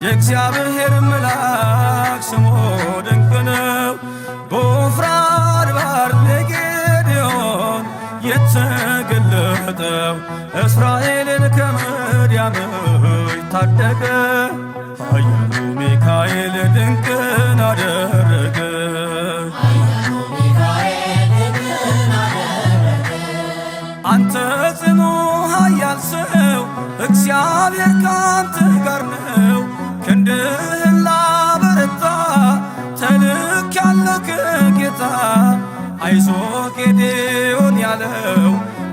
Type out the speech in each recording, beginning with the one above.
የእግዚአብሔር መልአክ ስሙ ድንቅ ነው። በወፍራም አድባር ለጌዴዎን የተገለጠው እስራኤልን ከምድያም ታደገ። ኃያሉ ሚካኤል ድንቅን አደረገ። አንተ ጽኑ ኃያል ሰው እግዚአብሔር ካንተ ጋር ነው። ክንድህን ላበረታ ተልኬአለሁ ከጌታ። አይዞህ ጌዴዎን ያለው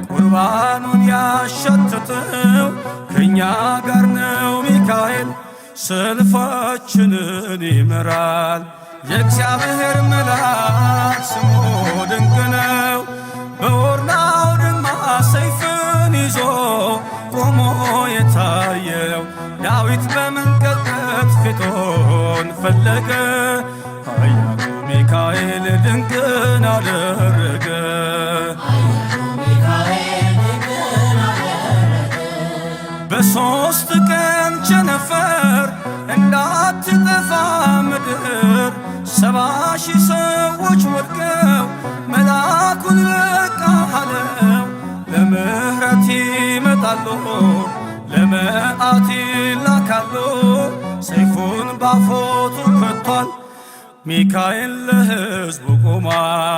ቁርባኑን ያሸተተው ከእኛ ጋር ነው ሚካኤል ሰልፋችንን ይመራል። የእግዚአብሔር መልአክ ስሙ ድንቅ ነው። በኦርናው ድማ ሰይፍን ይዞ ቆሞ የታየው ዳዊት በመንቀጥቀጥ ፊቱን ፈለገ። ኃያሉ ሚካኤል ድንቅን አደረገ። በሦስት ቀን ቸነፈር እንዳትጠፋ ምድር 70,000 ሰዎች ወድቀው መልአኩን በቃ አለው። ለምሕረት ይመጣሉ ለመዓት ይላካሉ። ሰይፉን ባፎቱ ከቷል ሚካኤል ለሕዝቡ ቆሟል።